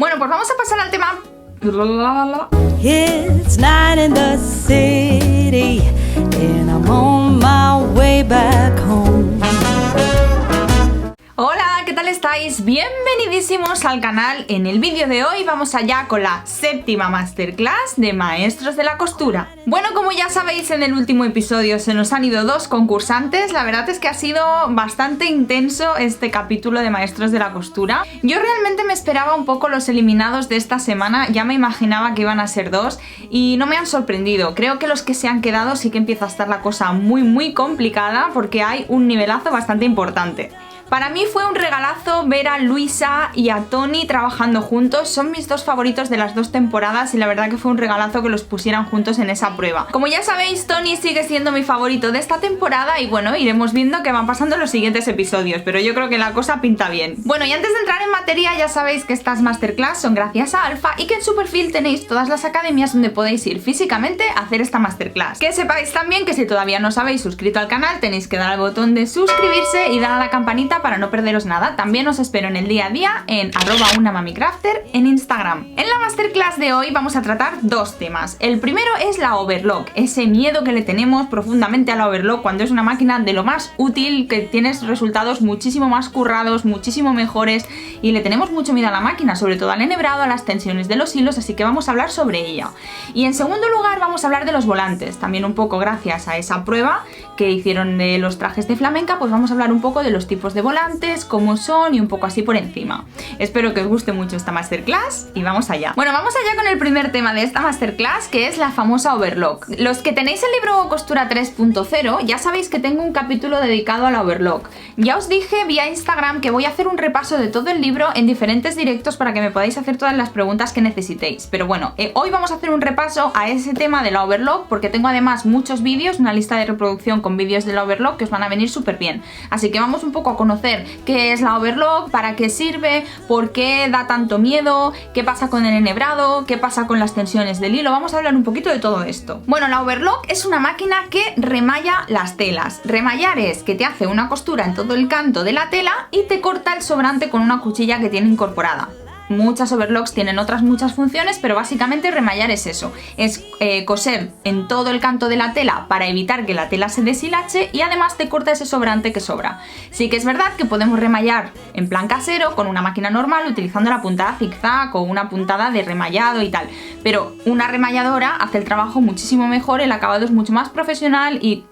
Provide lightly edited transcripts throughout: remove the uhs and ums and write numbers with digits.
Bueno, pues vamos a pasar al tema. It's night in the city and I'm on my way back home. Hola, ¿qué tal estáis? Bienvenidísimos al canal. En el vídeo de hoy vamos allá con la séptima masterclass de Maestros de la Costura. Bueno, como ya sabéis, en el último episodio se nos han ido dos concursantes. La verdad es que ha sido bastante intenso este capítulo de Maestros de la Costura. Yo realmente me esperaba un poco los eliminados de esta semana, ya me imaginaba que iban a ser dos y no me han sorprendido. Creo que los que se han quedado sí que empieza a estar la cosa muy complicada porque hay un nivelazo bastante importante. Para mí fue un regalazo ver a Luisa y a Tony trabajando juntos. Son mis dos favoritos de las dos temporadas y la verdad que fue un regalazo que los pusieran juntos en esa prueba. Como ya sabéis, Tony sigue siendo mi favorito de esta temporada y bueno, iremos viendo que van pasando los siguientes episodios, pero yo creo que la cosa pinta bien. Bueno, y antes de entrar en materia, ya sabéis que estas masterclass son gracias a Alfa y que en su perfil tenéis todas las academias donde podéis ir físicamente a hacer esta masterclass. Que sepáis también que si todavía no os habéis suscrito al canal, tenéis que dar al botón de suscribirse y dar a la campanita para no perderos nada. También os espero en el día a día en @unamamicrafter en Instagram. En la masterclass de hoy vamos a tratar dos temas. El primero es la overlock, ese miedo que le tenemos profundamente a la overlock cuando es una máquina de lo más útil, que tienes resultados muchísimo más currados, muchísimo mejores y le tenemos mucho miedo a la máquina, sobre todo al enhebrado, a las tensiones de los hilos, así que vamos a hablar sobre ella. Y en segundo lugar vamos a hablar de los volantes, también un poco gracias a esa prueba que hicieron de los trajes de flamenca, pues vamos a hablar un poco de los tipos de volantes, cómo son y un poco así por encima. Espero que os guste mucho esta masterclass y vamos allá. Bueno, vamos allá con el primer tema de esta masterclass, que es la famosa overlock. Los que tenéis el libro Costura 3.0 ya sabéis que tengo un capítulo dedicado a la overlock. Ya os dije vía Instagram que voy a hacer un repaso de todo el libro en diferentes directos para que me podáis hacer todas las preguntas que necesitéis. Pero bueno, hoy vamos a hacer un repaso a ese tema de la overlock porque tengo además muchos vídeos, una lista de reproducción con vídeos de la overlock que os van a venir súper bien. Así que vamos un poco a conocer qué es la overlock, para qué sirve, por qué da tanto miedo, qué pasa con el enhebrado, qué pasa con las tensiones del hilo. Vamos a hablar un poquito de todo esto. Bueno, la overlock es una máquina que remalla las telas. Remallar es que te hace una costura en todo el canto de la tela y te corta el sobrante con una cuchilla que tiene incorporada. Muchas overlocks tienen otras muchas funciones, pero básicamente remallar es eso, es coser en todo el canto de la tela para evitar que la tela se deshilache y además te corta ese sobrante que sobra. Sí que es verdad que podemos remallar en plan casero con una máquina normal utilizando la puntada zigzag o una puntada de remallado y tal, pero una remalladora hace el trabajo muchísimo mejor, el acabado es mucho más profesional y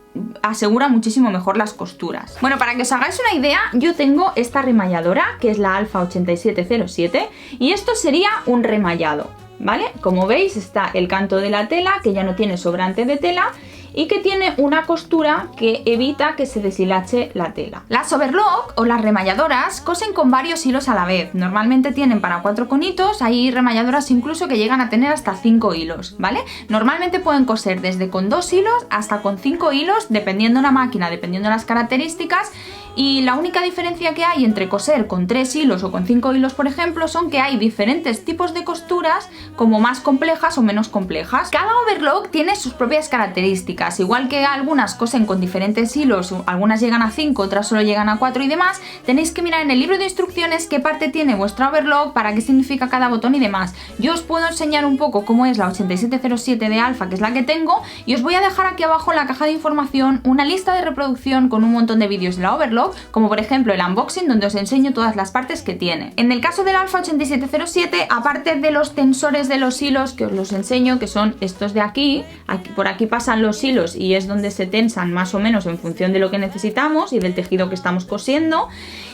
asegura muchísimo mejor las costuras. Bueno, para que os hagáis una idea, yo tengo esta remalladora que es la Alfa 8707 y esto sería un remallado, ¿vale? Como veis está el canto de la tela que ya no tiene sobrante de tela y que tiene una costura que evita que se deshilache la tela. Las overlock o las remalladoras cosen con varios hilos a la vez. Normalmente tienen para 4 conitos, hay remalladoras incluso que llegan a tener hasta 5 hilos, ¿vale? Normalmente pueden coser desde con 2 hilos hasta con 5 hilos, dependiendo la máquina, dependiendo las características. Y la única diferencia que hay entre coser con 3 hilos o con 5 hilos, por ejemplo, son que hay diferentes tipos de costuras, como más complejas o menos complejas. Cada overlock tiene sus propias características, igual que algunas cosen con diferentes hilos, algunas llegan a 5, otras solo llegan a 4 y demás. Tenéis que mirar en el libro de instrucciones qué parte tiene vuestra overlock, para qué significa cada botón y demás. Yo os puedo enseñar un poco cómo es la 8707 de Alfa, que es la que tengo, y os voy a dejar aquí abajo en la caja de información una lista de reproducción con un montón de vídeos de la overlock, como por ejemplo el unboxing donde os enseño todas las partes que tiene. En el caso del Alfa 8707, aparte de los tensores de los hilos que os los enseño, que son estos de aquí, por aquí pasan los hilos y es donde se tensan más o menos en función de lo que necesitamos y del tejido que estamos cosiendo,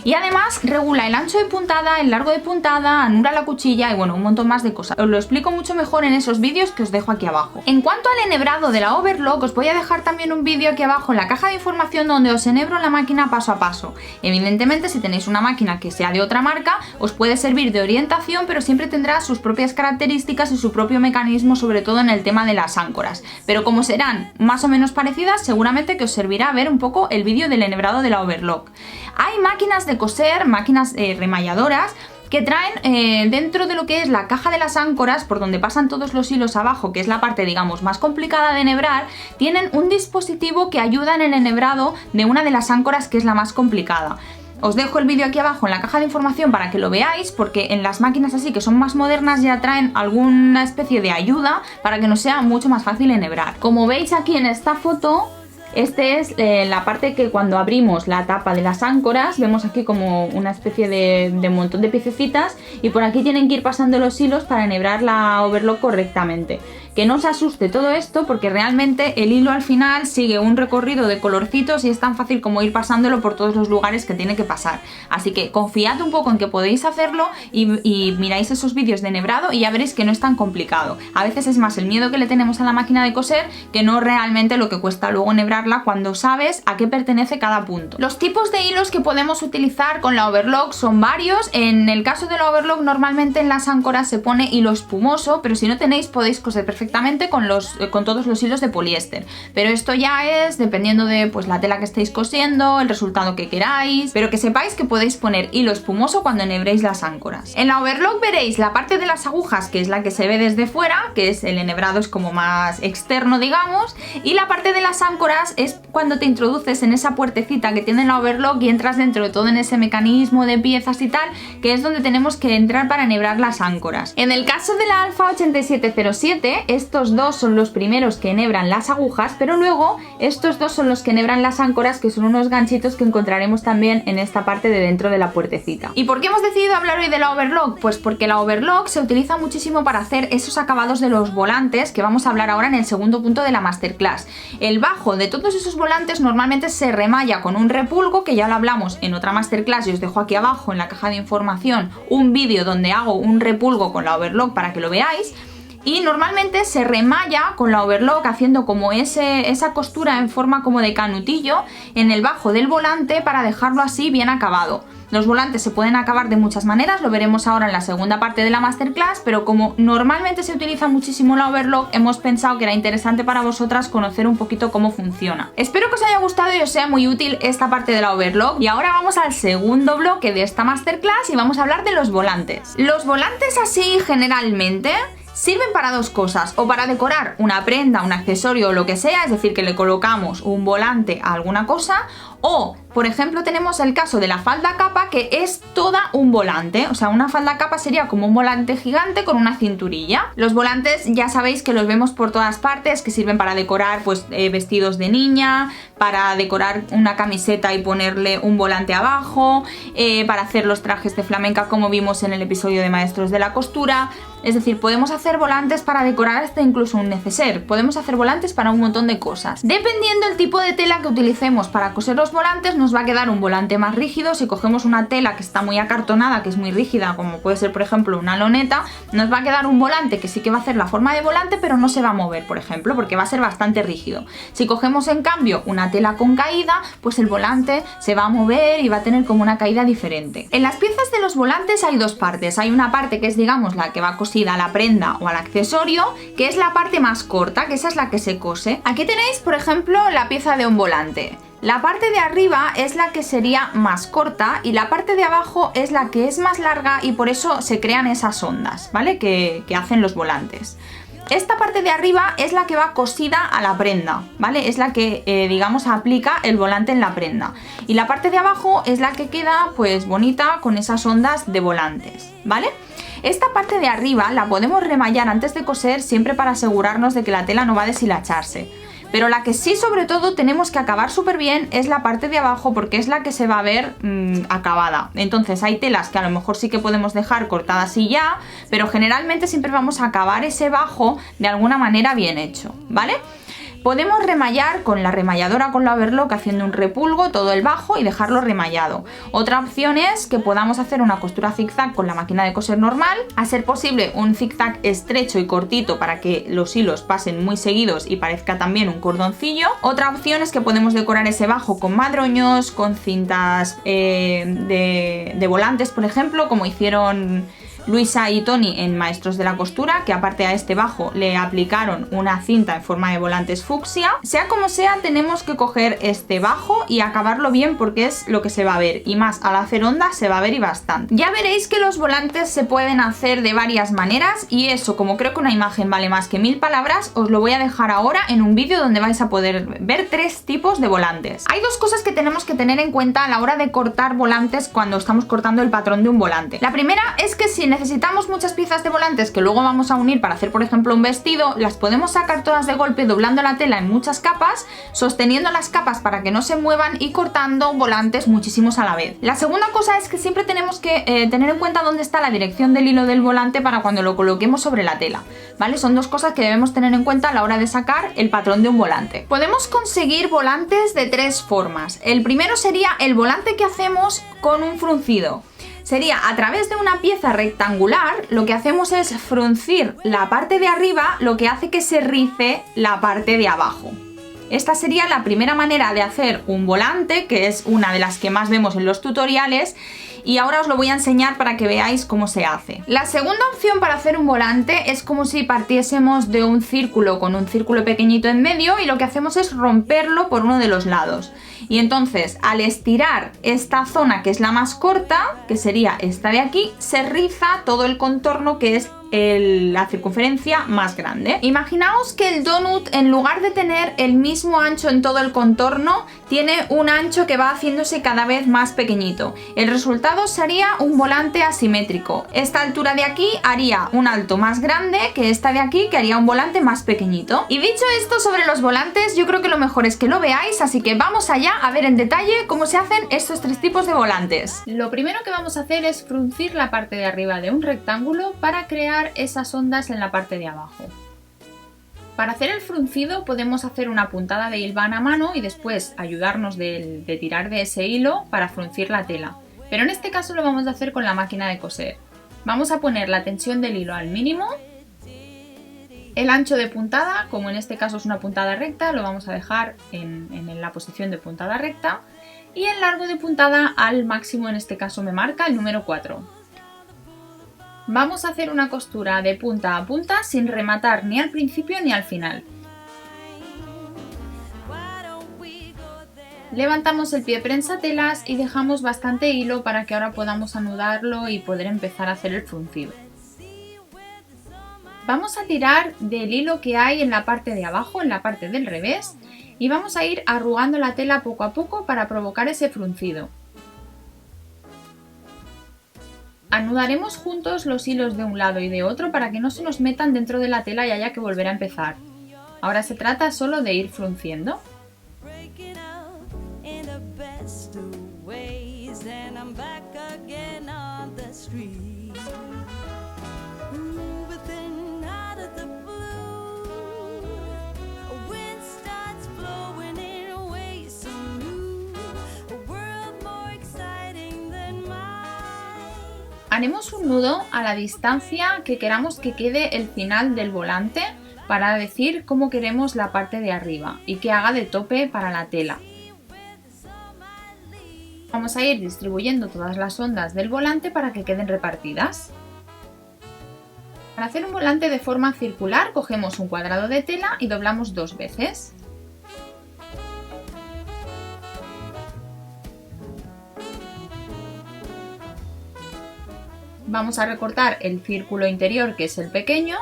y además regula el ancho de puntada, el largo de puntada, anula la cuchilla y bueno, un montón más de cosas. Os lo explico mucho mejor en esos vídeos que os dejo aquí abajo. En cuanto al enhebrado de la overlock, os voy a dejar también un vídeo aquí abajo en la caja de información donde os enhebro la máquina paso a paso. Evidentemente, si tenéis una máquina que sea de otra marca, os puede servir de orientación, pero siempre tendrá sus propias características y su propio mecanismo, sobre todo en el tema de las áncoras. Pero como serán más o menos parecidas, seguramente que os servirá ver un poco el vídeo del enhebrado de la overlock. Hay máquinas de coser, máquinas remalladoras, que traen dentro de lo que es la caja de las áncoras, por donde pasan todos los hilos abajo, que es la parte digamos más complicada de enhebrar, tienen un dispositivo que ayuda en el enhebrado de una de las áncoras que es la más complicada. Os dejo el vídeo aquí abajo en la caja de información para que lo veáis, porque en las máquinas así que son más modernas ya traen alguna especie de ayuda para que nos sea mucho más fácil enhebrar. Como veis aquí en esta foto, este es la parte que cuando abrimos la tapa de las áncoras, vemos aquí como una especie de montón de piececitas, y por aquí tienen que ir pasando los hilos para enhebrar la overlock correctamente. Que no os asuste todo esto, porque realmente el hilo al final sigue un recorrido de colorcitos y es tan fácil como ir pasándolo por todos los lugares que tiene que pasar. Así que confiad un poco en que podéis hacerlo y miráis esos vídeos de enhebrado y ya veréis que no es tan complicado. A veces es más el miedo que le tenemos a la máquina de coser que no realmente lo que cuesta luego enhebrarla cuando sabes a qué pertenece cada punto. Los tipos de hilos que podemos utilizar con la overlock son varios. En el caso de la overlock normalmente en las áncoras se pone hilo espumoso, pero si no tenéis podéis coser perfectamente con todos los hilos de poliéster, pero esto ya es dependiendo de pues la tela que estéis cosiendo, el resultado que queráis, pero que sepáis que podéis poner hilo espumoso cuando enhebréis las áncoras. En la overlock veréis la parte de las agujas, que es la que se ve desde fuera, que es el enhebrado, es como más externo, digamos, y la parte de las áncoras es cuando te introduces en esa puertecita que tiene la overlock y entras dentro de todo en ese mecanismo de piezas y tal, que es donde tenemos que entrar para enhebrar las áncoras. En el caso de la Alfa 8707, estos dos son los primeros que enhebran las agujas, pero luego estos dos son los que enhebran las áncoras, que son unos ganchitos que encontraremos también en esta parte de dentro de la puertecita. ¿Y por qué hemos decidido hablar hoy de la overlock? Pues porque la overlock se utiliza muchísimo para hacer esos acabados de los volantes que vamos a hablar ahora en el segundo punto de la masterclass. El bajo de todos esos volantes normalmente se remalla con un repulgo, que ya lo hablamos en otra masterclass y os dejo aquí abajo en la caja de información un vídeo donde hago un repulgo con la overlock para que lo veáis. Y normalmente se remalla con la overlock haciendo como esa costura en forma como de canutillo en el bajo del volante para dejarlo así bien acabado. Los volantes se pueden acabar de muchas maneras, lo veremos ahora en la segunda parte de la masterclass, pero como normalmente se utiliza muchísimo la overlock, hemos pensado que era interesante para vosotras conocer un poquito cómo funciona. Espero que os haya gustado y os sea muy útil esta parte de la overlock, y ahora vamos al segundo bloque de esta masterclass y vamos a hablar de los volantes. Los volantes así generalmente sirven para dos cosas, o para decorar una prenda, un accesorio o lo que sea, es decir, que le colocamos un volante a alguna cosa, o, por ejemplo, tenemos el caso de la falda capa, que es toda un volante. O sea, una falda capa sería como un volante gigante con una cinturilla. Los volantes ya sabéis que los vemos por todas partes, que sirven para decorar pues vestidos de niña, para decorar una camiseta y ponerle un volante abajo, para hacer los trajes de flamenca como vimos en el episodio de Maestros de la Costura. Es decir, podemos hacer volantes para decorar hasta incluso un neceser. Podemos hacer volantes para un montón de cosas. Dependiendo del tipo de tela que utilicemos para coser los volantes, nos va a quedar un volante más rígido. Si cogemos una tela que está muy acartonada, que es muy rígida, como puede ser por ejemplo una loneta, nos va a quedar un volante que sí que va a hacer la forma de volante, pero no se va a mover, por ejemplo, porque va a ser bastante rígido. Si cogemos en cambio una tela con caída, pues el volante se va a mover y va a tener como una caída diferente. En las piezas de los volantes hay dos partes. Hay una parte que es, digamos, la que va cosida a la prenda o al accesorio, que es la parte más corta, que esa es la que se cose. Aquí tenéis, por ejemplo, la pieza de un volante. La parte de arriba es la que sería más corta y la parte de abajo es la que es más larga, y por eso se crean esas ondas, ¿vale? Que hacen los volantes. Esta parte de arriba es la que va cosida a la prenda, ¿vale? Es la que, digamos, aplica el volante en la prenda. Y la parte de abajo es la que queda, pues, bonita con esas ondas de volantes, ¿vale? Esta parte de arriba la podemos remallar antes de coser, siempre para asegurarnos de que la tela no va a deshilacharse. Pero la que sí, sobre todo, tenemos que acabar súper bien es la parte de abajo, porque es la que se va a ver acabada. Entonces hay telas que a lo mejor sí que podemos dejar cortadas y ya, pero generalmente siempre vamos a acabar ese bajo de alguna manera bien hecho, ¿vale? Podemos remallar con la remalladora, con la overlock, haciendo un repulgo todo el bajo y dejarlo remallado. Otra opción es que podamos hacer una costura zigzag con la máquina de coser normal, a ser posible un zigzag estrecho y cortito para que los hilos pasen muy seguidos y parezca también un cordoncillo. Otra opción es que podemos decorar ese bajo con madroños, con cintas de volantes, por ejemplo, como hicieron Luisa y Tony en Maestros de la Costura, que aparte a este bajo le aplicaron una cinta en forma de volantes fucsia. Sea como sea, tenemos que coger este bajo y acabarlo bien porque es lo que se va a ver, y más al hacer onda se va a ver y bastante. Ya veréis que los volantes se pueden hacer de varias maneras, y eso, como creo que una imagen vale más que 1000 palabras, os lo voy a dejar ahora en un vídeo donde vais a poder ver 3 tipos de volantes. Hay 2 cosas que tenemos que tener en cuenta a la hora de cortar volantes cuando estamos cortando el patrón de un volante. La primera es que si necesitamos muchas piezas de volantes que luego vamos a unir para hacer, por ejemplo, un vestido, las podemos sacar todas de golpe doblando la tela en muchas capas, sosteniendo las capas para que no se muevan y cortando volantes muchísimos a la vez. La segunda cosa es que siempre tenemos que tener en cuenta dónde está la dirección del hilo del volante para cuando lo coloquemos sobre la tela, ¿vale? Son 2 cosas que debemos tener en cuenta a la hora de sacar el patrón de un volante. Podemos conseguir volantes de 3 formas. El primero sería el volante que hacemos con un fruncido. Sería a través de una pieza rectangular, lo que hacemos es fruncir la parte de arriba, lo que hace que se rice la parte de abajo. Esta sería la primera manera de hacer un volante, que es una de las que más vemos en los tutoriales, y ahora os lo voy a enseñar para que veáis cómo se hace. La segunda opción para hacer un volante es como si partiésemos de un círculo con un círculo pequeñito en medio, y lo que hacemos es romperlo por uno de los lados. Y entonces, al estirar esta zona, que es la más corta, que sería esta de aquí, se riza todo el contorno, que es la circunferencia más grande. Imaginaos que el donut, en lugar de tener el mismo ancho en todo el contorno, tiene un ancho que va haciéndose cada vez más pequeñito. El resultado sería un volante asimétrico. Esta altura de aquí haría un alto más grande que esta de aquí, que haría un volante más pequeñito. Y dicho esto sobre los volantes, yo creo que lo mejor es que lo veáis, así que vamos allá a ver en detalle cómo se hacen estos 3 tipos de volantes. Lo primero que vamos a hacer es fruncir la parte de arriba de un rectángulo para crear esas ondas en la parte de abajo. Para hacer el fruncido podemos hacer una puntada de hilván a mano y después ayudarnos de tirar de ese hilo para fruncir la tela, pero en este caso lo vamos a hacer con la máquina de coser. Vamos a poner la tensión del hilo al mínimo, el ancho de puntada, como en este caso es una puntada recta, lo vamos a dejar en la posición de puntada recta, y el largo de puntada al máximo, en este caso me marca el número 4. Vamos a hacer una costura de punta a punta sin rematar ni al principio ni al final. Levantamos el pie prensatelas y dejamos bastante hilo para que ahora podamos anudarlo y poder empezar a hacer el fruncido. Vamos a tirar del hilo que hay en la parte de abajo, en la parte del revés, y vamos a ir arrugando la tela poco a poco para provocar ese fruncido. Anudaremos juntos los hilos de un lado y de otro para que no se nos metan dentro de la tela y haya que volver a empezar. Ahora se trata solo de ir frunciendo. Haremos un nudo a la distancia que queramos que quede el final del volante para decir cómo queremos la parte de arriba y que haga de tope para la tela. Vamos a ir distribuyendo todas las ondas del volante para que queden repartidas. Para hacer un volante de forma circular cogemos un cuadrado de tela y doblamos 2 veces. Vamos a recortar el círculo interior, que es el pequeño,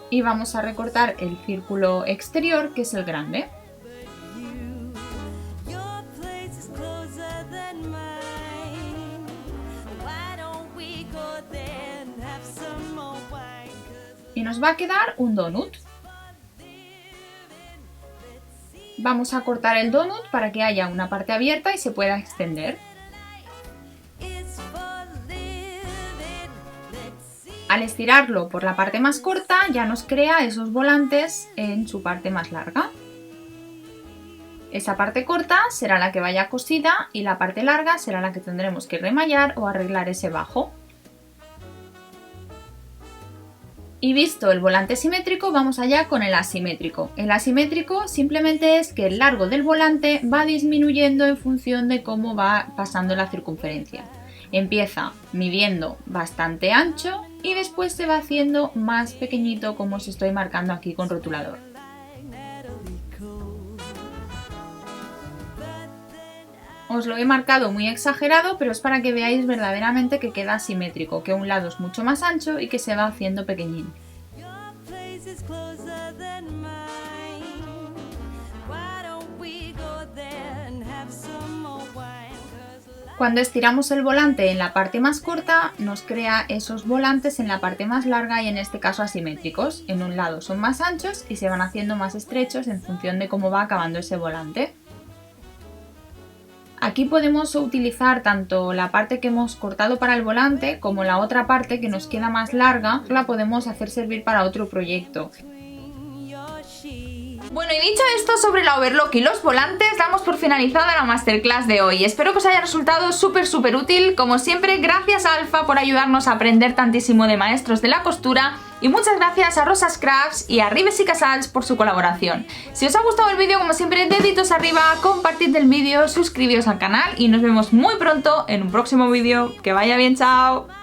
y vamos a recortar el círculo exterior, que es el grande. Y nos va a quedar un donut. Vamos a cortar el donut para que haya una parte abierta y se pueda extender. Al estirarlo por la parte más corta ya nos crea esos volantes en su parte más larga. Esa parte corta será la que vaya cosida y la parte larga será la que tendremos que remallar o arreglar ese bajo. Y visto el volante simétrico, vamos allá con el asimétrico. El asimétrico simplemente es que el largo del volante va disminuyendo en función de cómo va pasando la circunferencia. Empieza midiendo bastante ancho y después se va haciendo más pequeñito, como os estoy marcando aquí con rotulador. Os lo he marcado muy exagerado, pero es para que veáis verdaderamente que queda simétrico, que un lado es mucho más ancho y que se va haciendo pequeñín. Cuando estiramos el volante en la parte más corta, nos crea esos volantes en la parte más larga y en este caso asimétricos. En un lado son más anchos y se van haciendo más estrechos en función de cómo va acabando ese volante. Aquí podemos utilizar tanto la parte que hemos cortado para el volante como la otra parte que nos queda más larga, la podemos hacer servir para otro proyecto. Bueno, y dicho esto sobre la overlock y los volantes, damos por finalizada la masterclass de hoy. Espero que os haya resultado súper útil. Como siempre, gracias a Alfa por ayudarnos a aprender tantísimo de maestros de la costura. Y muchas gracias a Rosas Crafts y a Ribes y Casals por su colaboración. Si os ha gustado el vídeo, como siempre, deditos arriba, compartid el vídeo, suscribíos al canal y nos vemos muy pronto en un próximo vídeo. ¡Que vaya bien! ¡Chao!